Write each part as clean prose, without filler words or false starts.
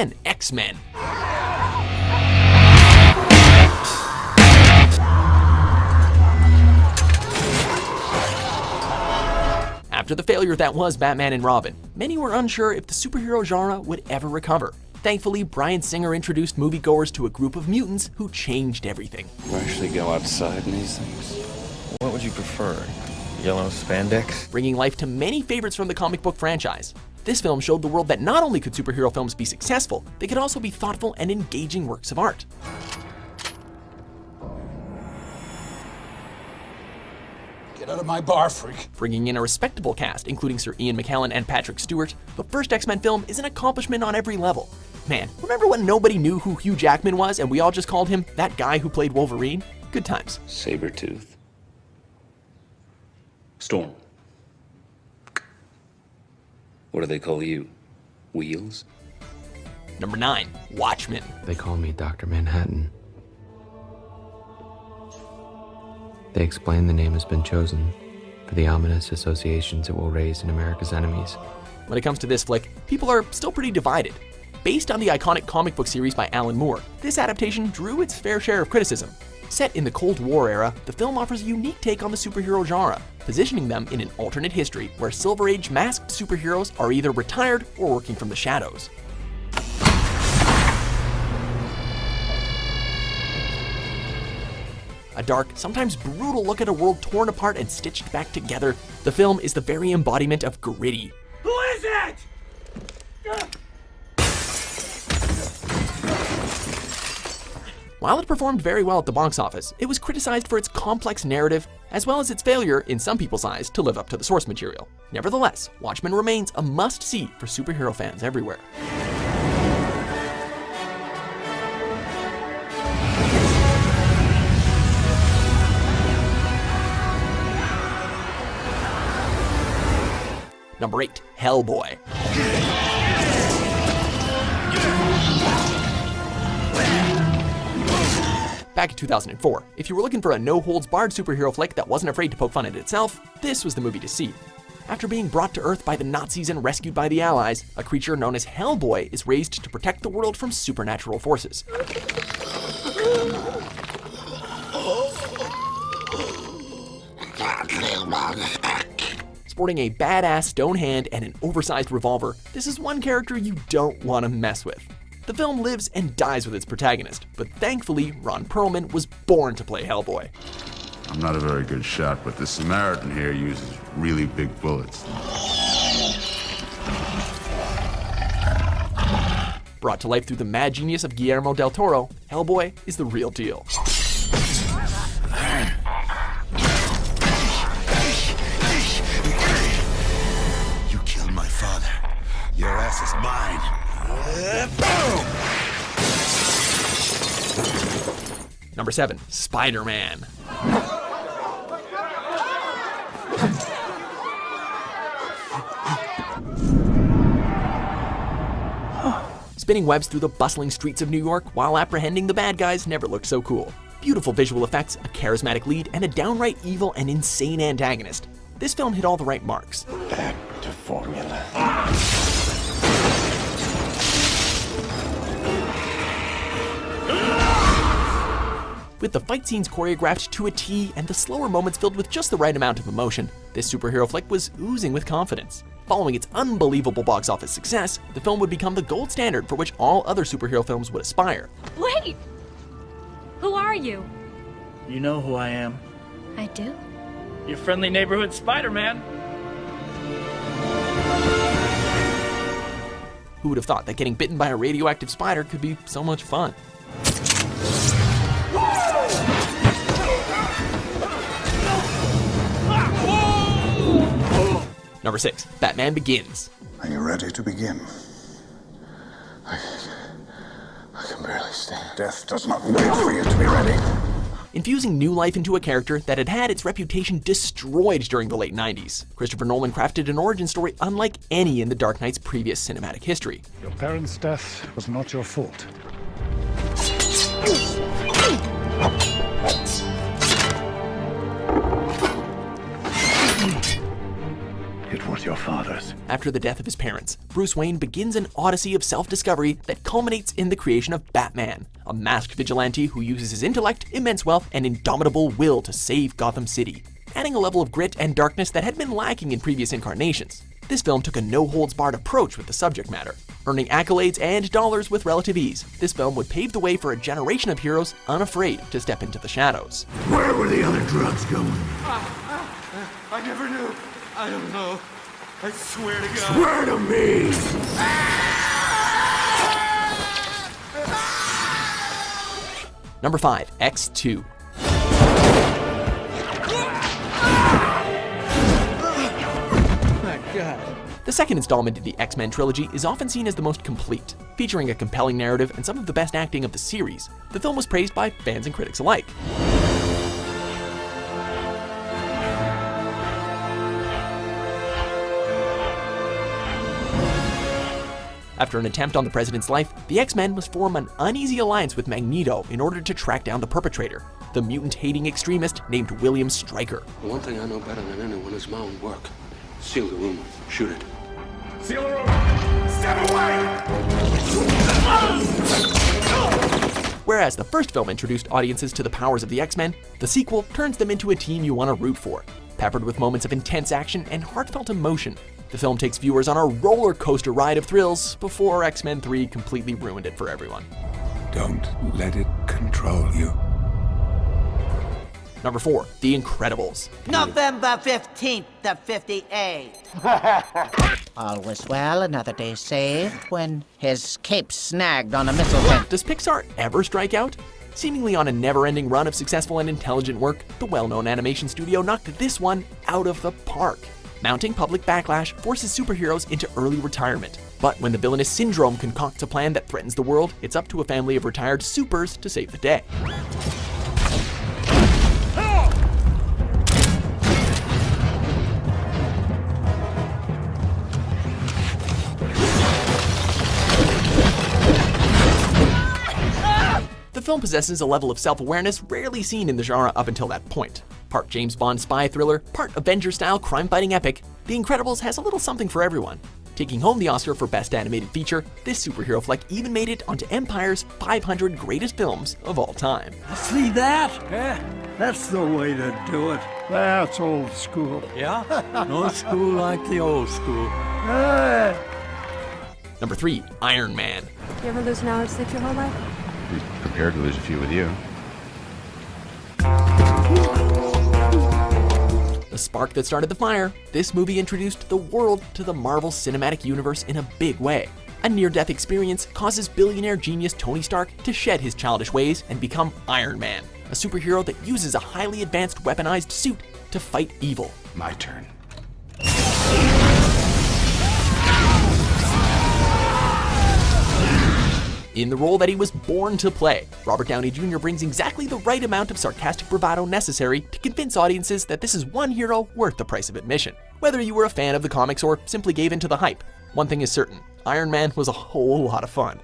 10. X-Men. After the failure that was Batman and Robin, many were unsure if the superhero genre would ever recover. Thankfully, Bryan Singer introduced moviegoers to a group of mutants who changed everything. You actually go outside in these things? What would you prefer? Yellow spandex? Bringing life to many favorites from the comic book franchise. This film showed the world that not only could superhero films be successful, they could also be thoughtful and engaging works of art. Get out of my bar, freak. Bringing in a respectable cast, including Sir Ian McKellen and Patrick Stewart, the first X-Men film is an accomplishment on every level. Man, remember when nobody knew who Hugh Jackman was and we all just called him that guy who played Wolverine? Good times. Sabretooth. Storm. What do they call you? Wheels? Number 9. Watchmen. They call me Dr. Manhattan. They explain the name has been chosen for the ominous associations it will raise in America's enemies. When it comes to this flick, people are still pretty divided. Based on the iconic comic book series by Alan Moore, this adaptation drew its fair share of criticism. Set in the Cold War era, the film offers a unique take on the superhero genre, positioning them in an alternate history where Silver Age masked superheroes are either retired or working from the shadows. A dark, sometimes brutal look at a world torn apart and stitched back together, the film is the very embodiment of gritty. Who is it? While it performed very well at the box office, it was criticized for its complex narrative, as well as its failure, in some people's eyes, to live up to the source material. Nevertheless, Watchmen remains a must-see for superhero fans everywhere. Number 8. Hellboy. Back in 2004, if you were looking for a no-holds-barred superhero flick that wasn't afraid to poke fun at itself, this was the movie to see. After being brought to Earth by the Nazis and rescued by the Allies, a creature known as Hellboy is raised to protect the world from supernatural forces. Sporting a badass stone hand and an oversized revolver, this is one character you don't want to mess with. The film lives and dies with its protagonist, but thankfully, Ron Perlman was born to play Hellboy. I'm not a very good shot, but the Samaritan here uses really big bullets. Brought to life through the mad genius of Guillermo del Toro, Hellboy is the real deal. You killed my father. Your ass is mine. Number 7. Spider-Man. Spinning webs through the bustling streets of New York while apprehending the bad guys never looked so cool. Beautiful visual effects, a charismatic lead, and a downright evil and insane antagonist. This film hit all the right marks. Back to formula. With the fight scenes choreographed to a T and the slower moments filled with just the right amount of emotion, this superhero flick was oozing with confidence. Following its unbelievable box office success, the film would become the gold standard for which all other superhero films would aspire. Wait! Who are you? You know who I am. I do? Your friendly neighborhood Spider-Man. Who would have thought that getting bitten by a radioactive spider could be so much fun? Number 6. Batman Begins. Are you ready to begin? I can barely stand. Death does not wait for you to be ready. Infusing new life into a character that had had its reputation destroyed during the late 90s, Christopher Nolan crafted an origin story unlike any in The Dark Knight's previous cinematic history. Your parents' death was not your fault. It it was your father's. After the death of his parents, Bruce Wayne begins an odyssey of self-discovery that culminates in the creation of Batman, a masked vigilante who uses his intellect, immense wealth, and indomitable will to save Gotham City, adding a level of grit and darkness that had been lacking in previous incarnations. This film took a no-holds-barred approach with the subject matter. Earning accolades and dollars with relative ease, this film would pave the way for a generation of heroes unafraid to step into the shadows. Where were the other drugs going? I never knew. I don't know. I swear to God. Swear to me! Number 5, X2. The second installment in the X-Men trilogy is often seen as the most complete, featuring a compelling narrative and some of the best acting of the series. The film was praised by fans and critics alike. After an attempt on the president's life, the X-Men must form an uneasy alliance with Magneto in order to track down the perpetrator, the mutant-hating extremist named William Stryker. The one thing I know better than anyone is my own work. Seal the room. Shoot it. Seal the room! Step away! Whereas the first film introduced audiences to the powers of the X-Men, the sequel turns them into a team you want to root for. Peppered with moments of intense action and heartfelt emotion, the film takes viewers on a roller coaster ride of thrills before X-Men 3 completely ruined it for everyone. Don't let it control you. Number 4, The Incredibles. November 15th of 58. All was well, another day saved, when his cape snagged on a missile tent. Does Pixar ever strike out? Seemingly on a never-ending run of successful and intelligent work, the well-known animation studio knocked this one out of the park. Mounting public backlash forces superheroes into early retirement. But when the villainous Syndrome concocts a plan that threatens the world, it's up to a family of retired supers to save the day. The film possesses a level of self-awareness rarely seen in the genre up until that point. Part James Bond spy thriller, part Avenger-style crime-fighting epic, The Incredibles has a little something for everyone. Taking home the Oscar for Best Animated Feature, this superhero flick even made it onto Empire's 500 Greatest Films of All Time. See that? Yeah, that's the way to do it. That's old school. Yeah? No school like the old school. Number 3, Iron Man. You ever lose an hour's sleep your whole life? Be prepared to lose a few with you. The spark that started the fire, this movie introduced the world to the Marvel Cinematic Universe in a big way. A near-death experience causes billionaire genius Tony Stark to shed his childish ways and become Iron Man, a superhero that uses a highly advanced weaponized suit to fight evil. My turn. In the role that he was born to play, Robert Downey Jr. brings exactly the right amount of sarcastic bravado necessary to convince audiences that this is one hero worth the price of admission. Whether you were a fan of the comics or simply gave in to the hype, one thing is certain, Iron Man was a whole lot of fun.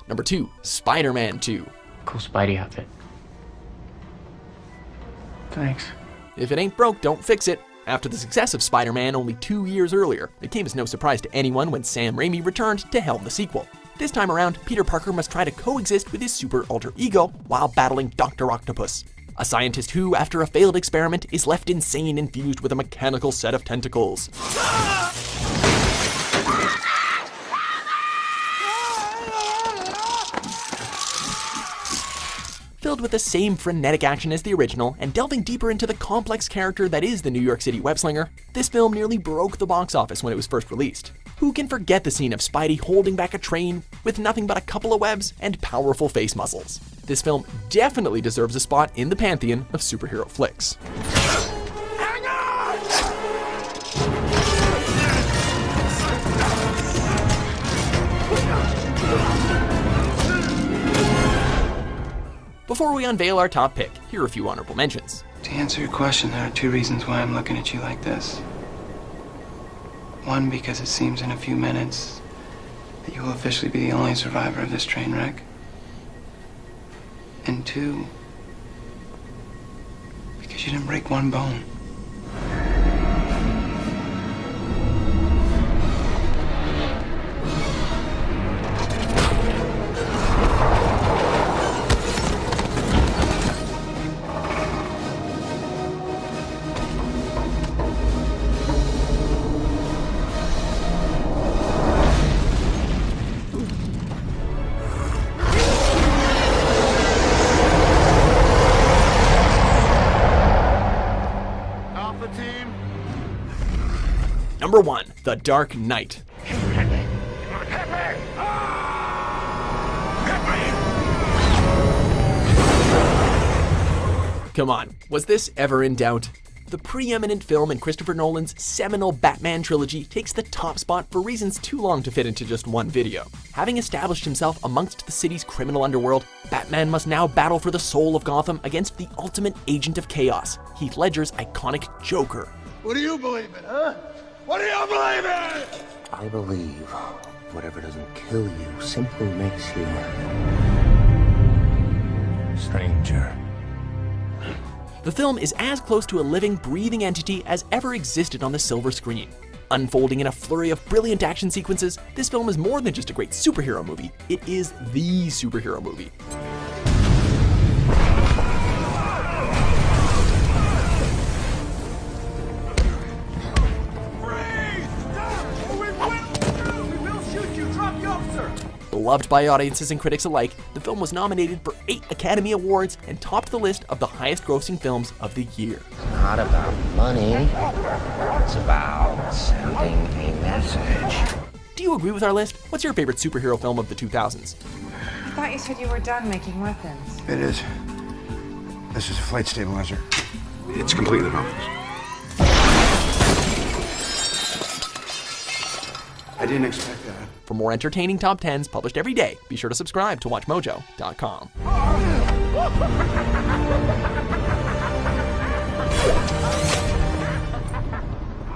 Number 2, Spider-Man 2. Cool Spidey outfit. Thanks. If it ain't broke, don't fix it. After the success of Spider-Man only 2 years earlier, it came as no surprise to anyone when Sam Raimi returned to helm the sequel. This time around, Peter Parker must try to coexist with his super alter ego while battling Dr. Octopus, a scientist who, after a failed experiment, is left insane and fused with a mechanical set of tentacles. Filled with the same frenetic action as the original, and delving deeper into the complex character that is the New York City web-slinger, this film nearly broke the box office when it was first released. Who can forget the scene of Spidey holding back a train with nothing but a couple of webs and powerful face muscles? This film definitely deserves a spot in the pantheon of superhero flicks. Hang on! Before we unveil our top pick, here are a few honorable mentions. To answer your question, there are 2 reasons why I'm looking at you like this. One, because it seems in a few minutes that you will officially be the only survivor of this train wreck. And 2, because you didn't break one bone. Number 1, The Dark Knight. Come on, was this ever in doubt? The preeminent film in Christopher Nolan's seminal Batman trilogy takes the top spot for reasons too long to fit into just one video. Having established himself amongst the city's criminal underworld, Batman must now battle for the soul of Gotham against the ultimate agent of chaos, Heath Ledger's iconic Joker. What do you believe in, huh? What do you believe in? I believe whatever doesn't kill you simply makes you stranger. The film is as close to a living, breathing entity as ever existed on the silver screen. Unfolding in a flurry of brilliant action sequences, this film is more than just a great superhero movie, it is the superhero movie. Beloved by audiences and critics alike, the film was nominated for 8 Academy Awards and topped the list of the highest-grossing films of the year. It's not about money. It's about sending a message. Do you agree with our list? What's your favorite superhero film of the 2000s? I thought you said you were done making weapons. It is. This is a flight stabilizer. It's completely harmless. I didn't expect that. For more entertaining top 10s published every day, be sure to subscribe to WatchMojo.com.